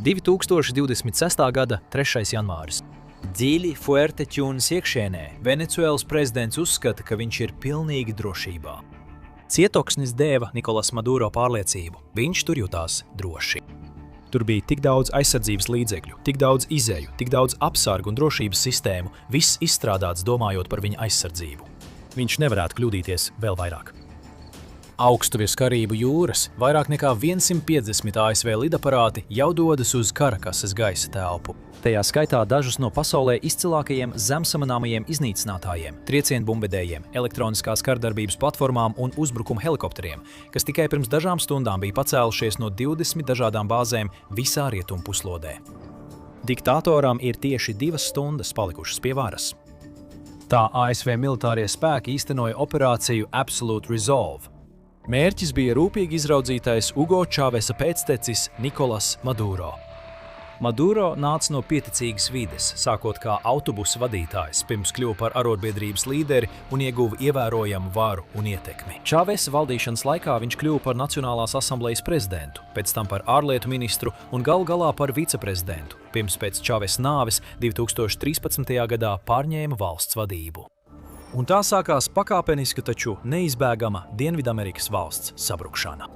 2026. gada 3. janvāris. Dziļi Fuerteventuras iekšienē Venecuēlas prezidents uzskata, ka viņš ir pilnīgi drošībā. Cietoksnis deva Nikolas Maduro pārliecību, viņš tur jutās droši. Tur bija tik daudz aizsardzības līdzekļu, tik daudz izēju, tik daudz apsargu un drošības sistēmu, viss izstrādāts domājot par viņa aizsardzību. Viņš nevarētu kļūdīties vēl vairāk. Augstuvies Karību jūras, vairāk nekā 150 ASV lidaparāti jau dodas uz Karakasas gaisa telpu. Tajā skaitā dažus no pasaulē izcilākajiem zemsamanāmajiem iznīcinātājiem, triecienbumbedējiem, elektroniskās kardarbības platformām un uzbrukuma helikopteriem, kas tikai pirms dažām stundām bija pacēlušies no 20 dažādām bāzēm visā rietumu puslodē. Diktatoram ir tieši 2 stundas palikušas pie varas. Tā ASV militārie spēki īstenoja operāciju Absolute Resolve. Mērķis bija rūpīgi izraudzītais Hugo Chávesa pēctecis Nikolas Maduro. Maduro nāca no pieticīgas vides, sākot kā autobusu vadītājs, pirms kļuva par arotbiedrības līderi un ieguva ievērojamu varu un ietekmi. Chávesa valdīšanas laikā viņš kļuva par Nacionālās asamblejas prezidentu, pēc tam par ārlietu ministru un galu galā par viceprezidentu, pirms pēc Chávesa nāves 2013. gadā pārņēma valsts vadību. Un tā sākās pakāpeniska, taču neizbēgama Dienvidamerikas valsts sabrukšana.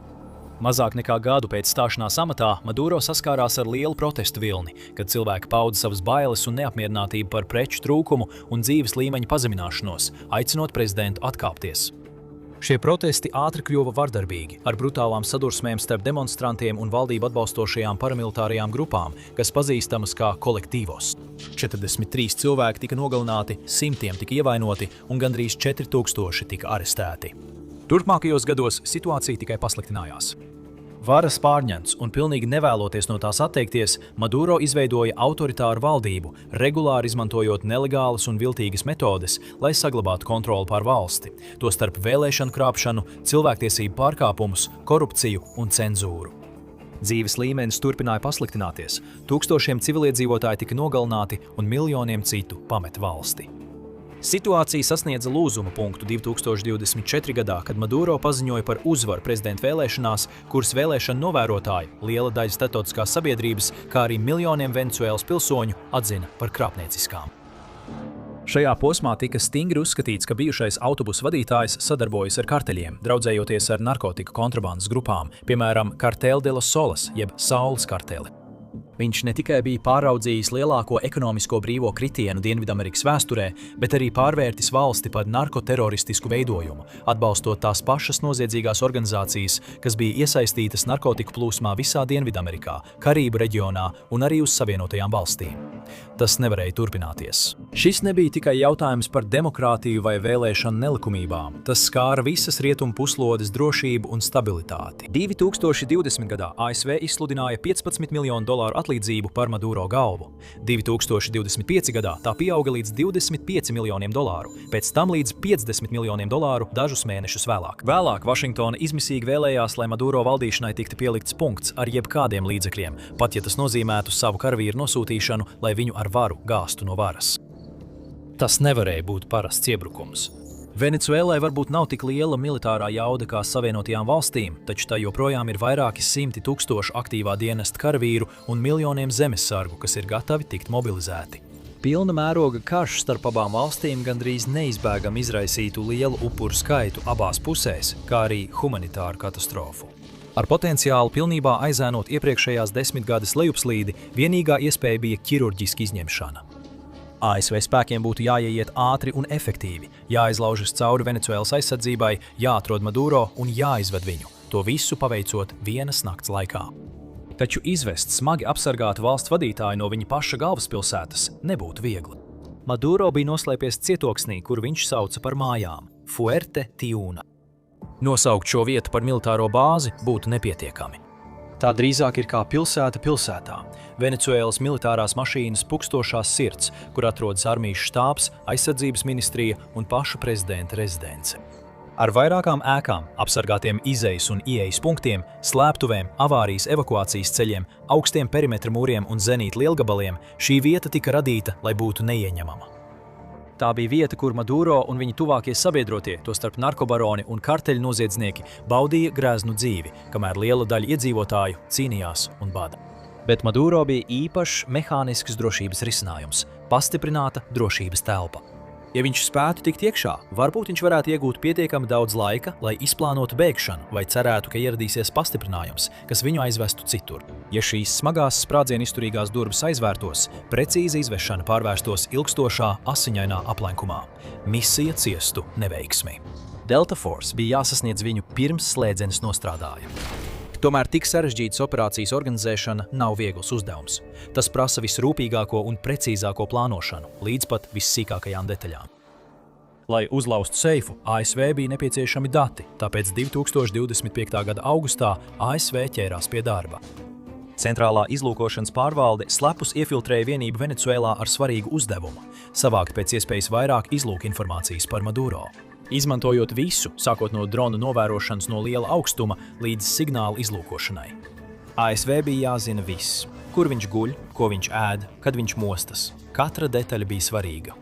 Mazāk nekā gadu pēc stāšanās amatā Maduro saskārās ar lielu protestu vilni, kad cilvēki pauda savas bailes un neapmierinātību par preču trūkumu un dzīves līmeņa pazemināšanos, aicinot prezidentu atkāpties. Šie protesti ātri kļuva vardarbīgi, ar brutālām sadursmēm starp demonstrantiem un valdību atbalstošajām paramilitārajām grupām, kas pazīstamas kā kolektīvos. 43 cilvēki tika nogalināti, 100 tika ievainoti un gandrīz 4000 tika arestēti. Turpmākajos gados situācija tikai pasliktinājās. Varas pārņemts un pilnīgi nevēloties no tās atteikties, Maduro izveidoja autoritāru valdību, regulāri izmantojot nelegālas un viltīgas metodes, lai saglabātu kontroli pār valsti, tostarp vēlēšanu krāpšanu, cilvēktiesību pārkāpumus, korupciju un cenzūru. Dzīves līmenis turpināja pasliktināties, tūkstošiem civiliedzīvotāji tika nogalināti un miljoniem citu pamet valsti. Situācija sasniedza lūzuma punktu 2024. gadā, kad Maduro paziņoja par uzvaru prezidenta vēlēšanās, kuras vēlēšanu novērotāji, liela daļa starptautiskās sabiedrības, kā arī miljoniem Venecuēlas pilsoņu atzina par krāpnieciskām. Šajā posmā tika stingri uzskatīts, ka bijušais autobusu vadītājs sadarbojas ar karteļiem, draudzējoties ar narkotiku kontrabandas grupām, piemēram, Cartel de los Soles, jeb Saules karteli. Viņš ne tikai bija pāraudzījis lielāko ekonomisko brīvo kritienu Dienvidamerikas vēsturē, bet arī pārvērtis valsti par narkoteroristisku veidojumu, atbalstot tās pašas noziedzīgās organizācijas, kas bija iesaistītas narkotiku plūsmā visā Dienvidamerikā, Karību reģionā un arī uz Savienotajām valstīm. Tas nevarēja turpināties. Šis nebija tikai jautājums par demokrātiju vai vēlēšanu nelikumībām. Tas skāra visas rietumu puslodes drošību un stabilitāti. 2020. gadā ASV izsludināja $15 miljonu atlīdzību par Maduro galvu. 2025. gadā tā pieauga līdz $25 miljoniem, pēc tam līdz $50 miljoniem dažus mēnešus vēlāk. Vēlāk Vašingtona izmisīgi vēlējās, lai Maduro valdīšanai tiktu pielikts punkts ar jebkādiem līdzekļiem, pat ja tas nozīmētu savu karavīru nosūtīšanu, lai viņu ar varu gāstu no varas. Tas nevarēja būt parasts iebrukums. Venecuēlai varbūt nav tik liela militārā jauda kā Savienotajām valstīm, taču tā joprojām ir vairāki 100 000 aktīvā dienesta karavīru un miljoniem zemesargu, kas ir gatavi tikt mobilizēti. Pilna mēroga karš starp abām valstīm gandrīz neizbēgami izraisītu lielu upuru skaitu abās pusēs, kā arī humanitāru katastrofu. Ar potenciālu pilnībā aizēnot iepriekšējās 10 gades lejupslīdi, vienīgā iespēja bija ķirurģiska izņemšana. ASV spēkiem būtu jāieiet ātri un efektīvi, jāizlaužas cauri Venecuēlas aizsardzībai, jāatrod Maduro un jāizved viņu, to visu paveicot vienas nakts laikā. Taču izvest smagi apsargātu valsts vadītāju no viņa paša galvaspilsētas nebūtu viegli. Maduro bija noslēpies cietoksnī, kur viņš sauca par mājām – Fuerteventura. Nosaukt šo vietu par militāro bāzi būtu nepietiekami. Tā drīzāk ir kā pilsēta pilsētā. Venecuēlas militārās mašīnas pukstošās sirds, kur atrodas armijas štābs, aizsardzības ministrija un paša prezidenta rezidence. Ar vairākām ēkām, apsargātiem izejas un ieejas punktiem, slēptuvēm, avārijas evakuācijas ceļiem, augstiem perimetra mūriem un zenīta lielgabaliem, šī vieta tika radīta, lai būtu neieņemama. Tā bija vieta, kur Maduro un viņa tuvākie sabiedrotie, tostarp narkobaroni un karteļu noziedznieki, baudīja grēznu dzīvi, kamēr liela daļa iedzīvotāju cīnījās un bada. Bet Maduro bija īpašs mehānisks drošības risinājums – pastiprināta drošības telpa. Ja viņš spētu tikt iekšā, varbūt viņš varētu iegūt pietiekami daudz laika, lai izplānotu bēgšanu vai cerētu, ka ieradīsies pastiprinājums, kas viņu aizvestu citur. Ja šīs smagās sprādzienu izturīgās durvis aizvērtos, precīza izvešana pārvērstos ilgstošā asiņainā aplenkumā. Misija ciestu neveiksmi. Delta Force bija jāsasniedz viņu pirms slēdzenes nostrādāja. Tomēr tik sarežģītas operācijas organizēšana nav viegls uzdevums. Tas prasa visrūpīgāko un precīzāko plānošanu, līdz pat vissīkākajām detaļām. Lai uzlaustu seifu, ASV bija nepieciešami dati, tāpēc 2025. gada augustā ASV ķērās pie darba. Centrālā izlūkošanas pārvalde slepus iefiltrēja vienību Venecuēlā ar svarīgu uzdevumu – savākt pēc iespējas vairāk izlūka informācijas par Maduro. Izmantojot visu, sākot no dronu novērošanas no liela augstuma līdz signālu izlūkošanai. ASV bija jāzina viss, kur viņš guļ, ko viņš ēd, kad viņš mostas. Katra detaļa bija svarīga.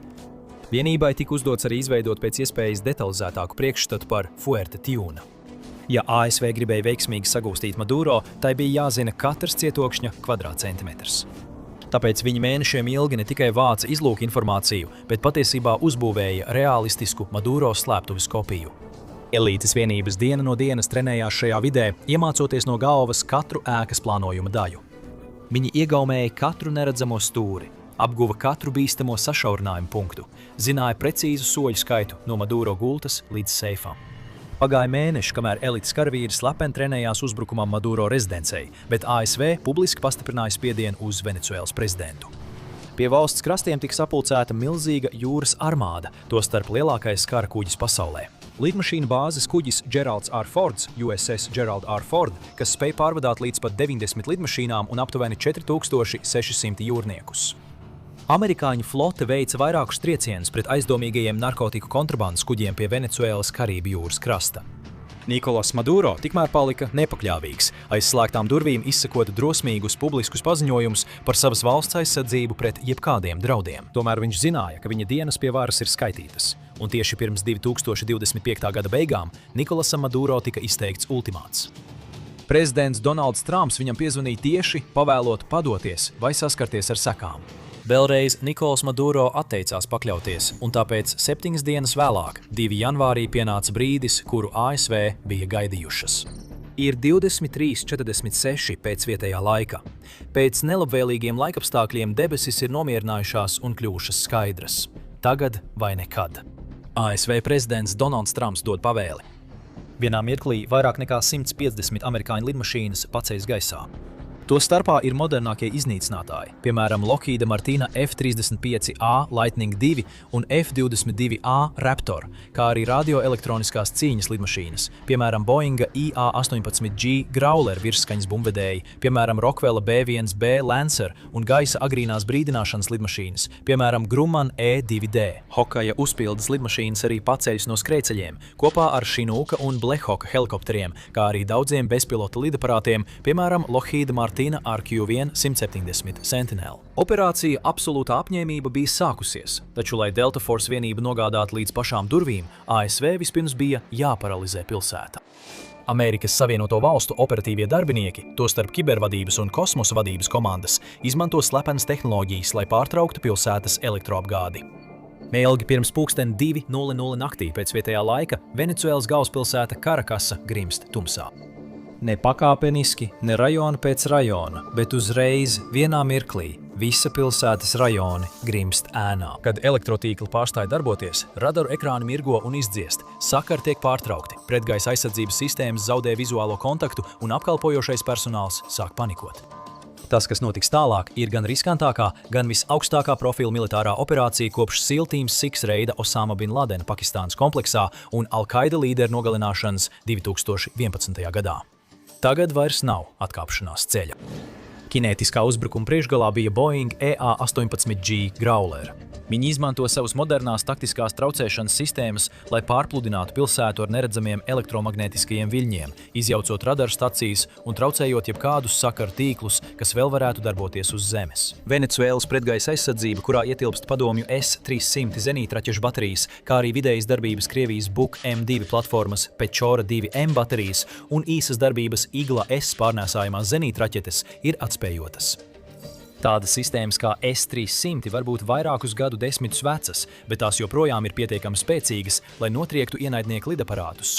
Vienībai tika uzdots arī izveidot pēc iespējas detalizētāku priekšstatu par Fuerteventura. Ja ASV gribēja veiksmīgi sagūstīt Maduro, tai bija jāzina katrs cietokšņa kvadrātcentimetrs. Tāpēc viņi mēnešiem ilgi ne tikai vāca izlūka informāciju, bet patiesībā uzbūvēja realistisku Maduro slēptuves kopiju. Elītes vienības diena no dienas trenējās šajā vidē, iemācoties no galvas katru ēkas plānojuma daļu. Viņi iegaumēja katru neredzamo stūri, apguva katru bīstamo sašaurinājumu punktu, zināja precīzu soļu skaitu no Maduro gultas līdz seifam. Pagāja mēneši, kamēr elites karavīri slepeni trenējās uzbrukumam Maduro rezidencei, bet ASV publiski pastiprināja spiedienu uz Venecuēlas prezidentu. Pie valsts krastiem tika sapulcēta milzīga jūras armāda, tostarp lielākais kara kuģis pasaulē. Lidmašīnu bāzes kuģis Geralds R. Fords, USS Gerald R. Ford, kas spēja pārvadāt līdz pat 90 lidmašīnām un aptuveni 4600 jūrniekus. Amerikāņu flote veica vairākus triecienus pret aizdomīgajiem narkotiku kontrabandas kuģiem pie Venecuēlas Karību jūras krasta. Nikolas Maduro tikmēr palika nepakļāvīgs, aiz slēgtām durvīm izsakot drosmīgus publiskus paziņojumus par savas valsts aizsardzību pret jebkādiem draudiem. Tomēr viņš zināja, ka viņa dienas pie varas ir skaitītas, un tieši pirms 2025. gada beigām Nikolasam Maduro tika izteikts ultimāts. Prezidents Donalds Trumps viņam piezvanīja tieši, pavēlot padoties vai saskarties ar sekām. Vēlreiz Nikols Maduro atteicās pakļauties, un tāpēc 7 dienas vēlāk, 2. janvārī, pienāca brīdis, kuru ASV bija gaidījušas. Ir 23:46 pēc vietējā laika. Pēc nelabvēlīgiem laikapstākļiem debesis ir nomierinājušās un kļuvušas skaidras. Tagad vai nekad. ASV prezidents Donalds Trumps dod pavēli. Vienā mirklī vairāk nekā 150 amerikāņu lidmašīnas paceļas gaisā. To starpā ir modernākie iznīcinātāji, piemēram, Lockheed Martin F-35A Lightning II un F-22A Raptor, kā arī radioelektroniskās cīņas lidmašīnas, piemēram, Boeinga IA-18G Growler virsskaņas bumbvedēji, piemēram, Rockwella B-1B Lancer un gaisa agrīnās brīdināšanas lidmašīnas, piemēram, Grumman E-2D. Hokaja uzpildes lidmašīnas arī paceļas no skrejceļiem, kopā ar Chinooka un Blackhawk helikopteriem, kā arī daudziem bezpilota lidaparātiem, piemēram, Lockheed Martin RQ-1 170 Sentinel. Operācija absolūtā apņēmība bija sākusies, taču, lai Delta Force vienību nogādātu līdz pašām durvīm, ASV vispirms bija jāparalizē pilsēta. Amerikas Savienoto Valstu operatīvie darbinieki, tostarp kibervadības un kosmosa vadības komandas, izmanto slepenas tehnoloģijas, lai pārtrauktu pilsētas elektroapgādi. Neilgi pirms 2:00 naktī pēc vietējā laika Venecuēlas galvaspilsēta Karakasa grimst tumsā. Ne pakāpeniski, ne rajona pēc rajona, bet uzreiz vienā mirklī visa pilsētas rajoni grimst ēnā. Kad elektrotīkli pārstāja darboties, radaru ekrāni mirgo un izdziest, sakari tiek pārtraukti, pretgaisa aizsardzības sistēmas zaudē vizuālo kontaktu un apkalpojošais personāls sāk panikot. Tas, kas notiks tālāk, ir gan riskantākā, gan visaugstākā profila militārā operācija kopš SEAL Team 6 reida Osama bin Ladena Pakistānas kompleksā un Al-Qaida līderu nogalināšanas 2011. gadā. Tagad vairs nav atkāpšanās ceļa. Kinētiskā uzbrukuma priekšgalā bija Boeing EA-18G Growler. Viņi izmanto savas modernās taktiskās traucēšanas sistēmas, lai pārpludinātu pilsētu ar neredzamiem elektromagnētiskajiem viļņiem, izjaucot radaru stacijas un traucējot jebkādus sakaru tīklus, kas vēl varētu darboties uz Zemes. Venecuēlas pretgaisa aizsardzība, kurā ietilpst padomju S-300 zenītraķešu baterijas, kā arī vidējas darbības Krievijas Buk M2 platformas Pečora 2M baterijas un īsas darbības Igla S pārnēsājumās zenītraķetes ir atspējotas. Tādas sistēmas kā S-300 var būt vairākus gadu desmitus vecas, bet tās joprojām ir pietiekami spēcīgas, lai notriektu ienaidnieku lidaparātus.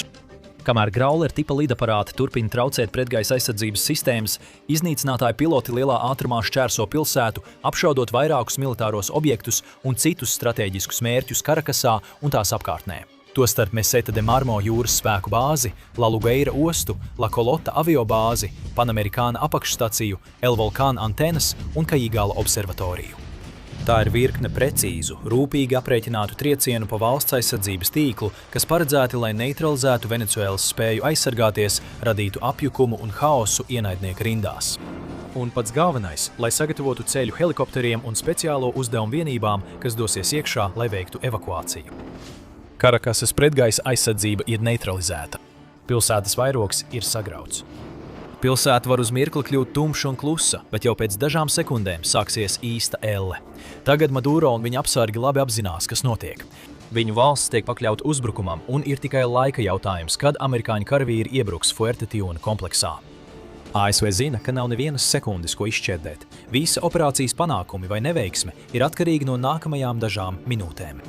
Kamēr Growler tipa lidaparāti turpina traucēt pretgaisa aizsardzības sistēmas, iznīcinātāji piloti lielā ātrumā šķērso pilsētu, apšaudot vairākus militāros objektus un citus stratēģiskus mērķus Karakasā un tās apkārtnē. Tostarp Meseta de Marmo jūras spēku bāzi, La Lugaira ostu, La Colota aviobāzi, Panamerikāna apakšstaciju, El Volcán antenas un Kaigala observatoriju. Tā ir virkne precīzu, rūpīgi aprēķinātu triecienu pa valsts aizsardzības tīklu, kas paredzēti, lai neutralizētu Venecuēlas spēju aizsargāties, radītu apjukumu un haosu ienaidnieku rindās. Un pats galvenais, lai sagatavotu ceļu helikopteriem un speciālo uzdevumu vienībām, kas dosies iekšā, lai veiktu evakuāciju. Karakasas pretgaisa aizsardzība ir neutralizēta. Pilsētas vairogs ir sagrauts. Pilsēta var uz mirkli kļūt tumša un klusa, bet jau pēc dažām sekundēm sāksies īsta elle. Tagad Maduro un viņa apsargi labi apzinās, kas notiek. Viņu valsts tiek pakļauta uzbrukumam un ir tikai laika jautājums, kad amerikāņu karavīri iebruks Fuerteventura kompleksā. ASV zina, ka nav nevienas sekundes, ko izšķērdēt. Visa operācijas panākumi vai neveiksme ir atkarīgi no nākamajām dažām minūtēm.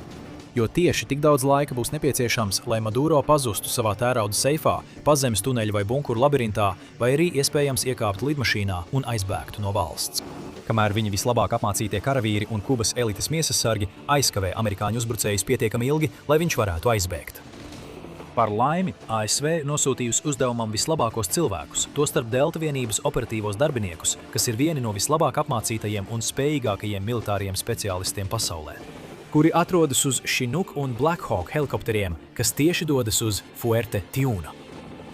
Jo tieši tik daudz laika būs nepieciešams, lai Maduro pazustu savā tērauda seifā, pazemes tuneļa vai bunkuru labirintā, vai arī iespējams iekāpt lidmašīnā un aizbēgtu no valsts. Kamēr viņi vislabāk apmācītie karavīri un Kubas elites miesasargi aizkavē amerikāņu uzbrucējus pietiekami ilgi, lai viņš varētu aizbēgt. Par laimi, ASV nosūtījusi uzdevumam vislabākos cilvēkus, tostarp Delta vienības operatīvos darbiniekus, kas ir vieni no vislabāk apmācītajiem un spējīgākajiem militāriem speciālistiem pasaulē, kuri atrodas uz Chinook un Black Hawk helikopteriem, kas tieši dodas uz Fuerteventura.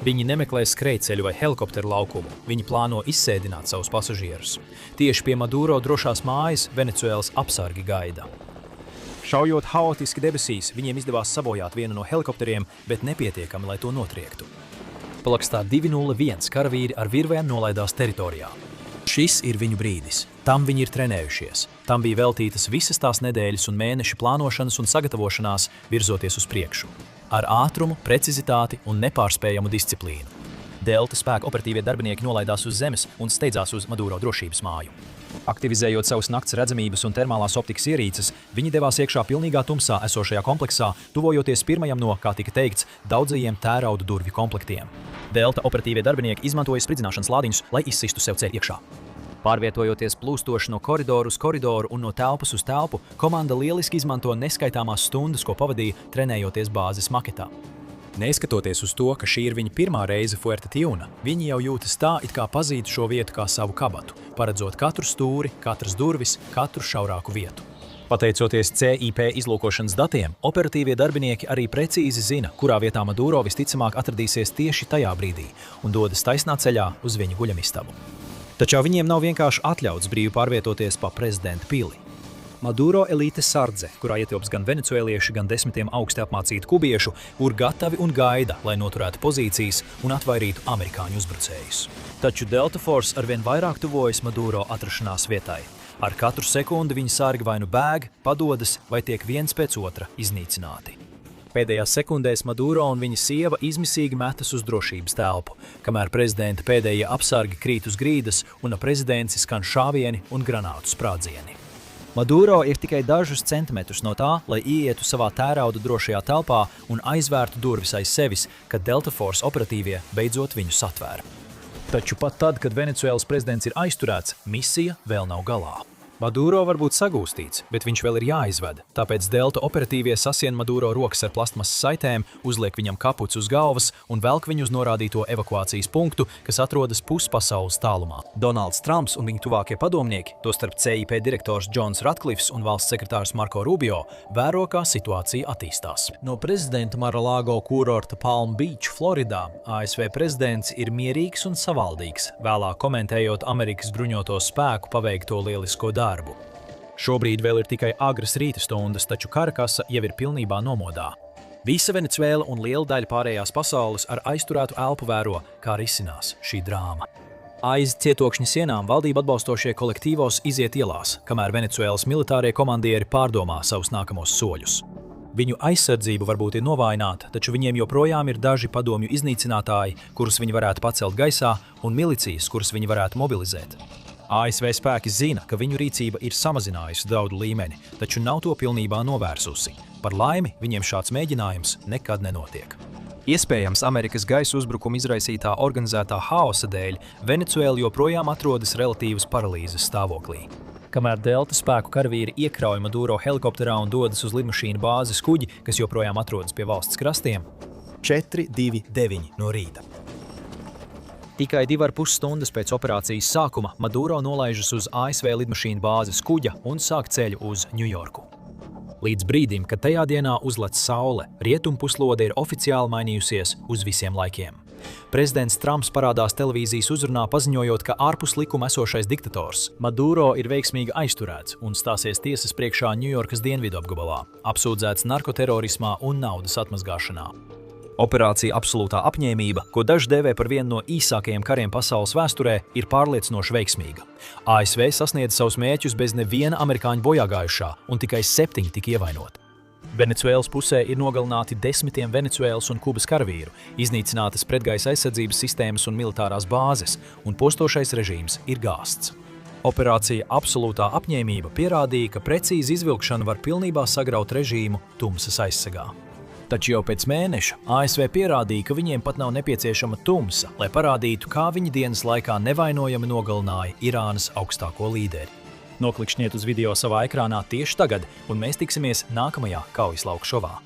Viņi nemeklē skrejceļu vai helikopteru laukumu, viņi plāno izsēdināt savus pasažierus. Tieši pie Maduro drošās mājas Venecuēlas apsargi gaida. Šaujot haotiski debesīs, viņiem izdevās sabojāt vienu no helikopteriem, bet nepietiekami, lai to notriektu. Palakstā 201 karavīri ar virvēm nolaidās teritorijā. Šis ir viņu brīdis. Tam viņi ir trenējušies. Tam bija veltītas visas tās nedēļas un mēneši plānošanas un sagatavošanās virzoties uz priekšu. Ar ātrumu, precizitāti un nepārspējamu disciplīnu. Delta spēka operatīvie darbinieki nolaidās uz zemes un steidzās uz Maduro drošības māju. Aktivizējot savus nakts redzamības un termālās optikas ierīces, viņi devās iekšā pilnīgā tumsā esošajā kompleksā, tuvojoties pirmajam no, kā tika teikts, daudzajiem tērauda durvju komplektiem. Delta operatīvie darbinieki izmantoja spridzināšanas lādiņus, lai izsistu sev ceļu iekšā. Pārvietojoties plūstoši no koridoru uz koridoru un no telpas uz telpu, komanda lieliski izmanto neskaitāmās stundas, ko pavadīja trenējoties bāzes maketā. Neskatoties uz to, ka šī ir viņa pirmā reize Fuerteventura, viņi jau jūtas tā, it kā pazītu šo vietu kā savu kabatu, paredzot katru stūri, katras durvis, katru šaurāku vietu. Pateicoties CIP izlūkošanas datiem, operatīvie darbinieki arī precīzi zina, kurā vietā Maduro visticamāk atradīsies tieši tajā brīdī un dodas taisnā ceļā uz viņu guļamistabu. Taču viņiem nav vienkārši atļauts brīvi pārvietoties pa prezidenta pili. Maduro elītes sardze, kurā ietilps gan venecuēlieši, gan desmitiem augsti apmācītu kubiešu, ir gatavi un gaida, lai noturētu pozīcijas un atvairītu amerikāņu uzbrucējus. Taču Delta Force arvien vairāk tuvojas Maduro atrašanās vietai. Ar katru sekundi viņi sargi vai nu bēg, padodas vai tiek viens pēc otra iznīcināti. Pēdējās sekundēs Maduro un viņa sieva izmisīgi metas uz drošības telpu, kamēr prezidenta pēdējie apsargi krīt uz grīdas un ap rezidenci skan šāvieni un granātu sprādzieni. Maduro ir tikai dažus centimetrus no tā, lai ieietu savā tērauda drošajā telpā un aizvērtu durvis aiz sevis, kad Delta Force operatīvie beidzot viņu satvēra. Taču pat tad, kad Venecuēlas prezidents ir aizturēts, misija vēl nav galā. Maduro var būt sagūstīts, bet viņš vēl ir jāizved, tāpēc Delta operatīvie sasien Maduro rokas ar plastmasas saitēm, uzliek viņam kapuci uz galvas un velk viņu uz norādīto evakuācijas punktu, kas atrodas puspasaules tālumā. Donalds Trumps un viņa tuvākie padomnieki, tostarp CIP direktors Džons Ratklifs un valsts sekretārs Marko Rubio, vēro, kā situācija attīstās. No prezidenta Mar-a-Lago kurorta Palm Beach, Floridā, ASV prezidents ir mierīgs un savaldīgs, vēlāk komentējot Amerikas bruņoto spēku paveikto lielisko darbu. Šobrīd vēl ir tikai agras rīta stundas, taču Karakasa jau ir pilnībā nomodā. Visa Venecuēla un liela daļa pārējās pasaules ar aizturētu elpu vēro, kā risinās šī drāma. Aiz cietokšņa sienām valdību atbalstošie kolektīvos iziet ielās, kamēr Venecuēlas militārie komandieri pārdomā savus nākamos soļus. Viņu aizsardzība varbūt ir novājināta, taču viņiem joprojām ir daži padomju iznīcinātāji, kurus viņi varētu pacelt gaisā, un milicijas, kuras viņi varētu mobilizēt. ASV spēki zina, ka viņu rīcība ir samazinājusi draudu līmeni, taču nav to pilnībā novērsusi. Par laimi, viņiem šāds mēģinājums nekad nenotiek. Iespējams, Amerikas gaisa uzbrukuma izraisītā organizētā haosa dēļ Venecuēla joprojām atrodas relatīvas paralīzes stāvoklī. Kamēr Delta spēku karavīri iekrauj Maduro helikopterā un dodas uz lidmašīnu bāzes kuģi, kas joprojām atrodas pie valsts krastiem, 4:29 no rīta. Tikai 2,5 stundas pēc operācijas sākuma Maduro nolaižas uz ASV lidmašīnu bāzes kuģa un sāk ceļu uz Ņujorku. Līdz brīdim, kad tajā dienā uzlec saule, rietumpuslode ir oficiāli mainījusies uz visiem laikiem. Prezidents Trumps parādās televīzijas uzrunā paziņojot, ka ārpus likuma esošais diktators Maduro ir veiksmīgi aizturēts un stāsies tiesas priekšā Ņujorkas dienvidu apgabalā, apsūdzēts narkoterorismā un naudas atmazgāšanā. Operācija Absolūtā apņēmība, ko daži dēvē par vienu no īsākajiem kariem pasaules vēsturē, ir pārliecinoši veiksmīga. ASV sasniedz savus mērķus bez neviena amerikāņu bojāgājušā, un tikai 7 tika ievainoti. Venecuēlas pusē ir nogalināti 10 Venecuēlas un Kubas karavīru, iznīcinātas pretgaisa aizsardzības sistēmas un militārās bāzes, un postošais režīms ir gāsts. Operācija Absolūtā apņēmība pierādīja, ka precīzi izvilkšana var pilnībā sagraut režīmu tumsas aizsegā. Taču jau pēc mēneša ASV pierādīja, ka viņiem pat nav nepieciešama tumsa, lai parādītu, kā viņi dienas laikā nevainojami nogalināja Irānas augstāko līderi. Noklikšķiniet uz video savā ekrānā tieši tagad, un mēs tiksimies nākamajā kaujas lauku šovā.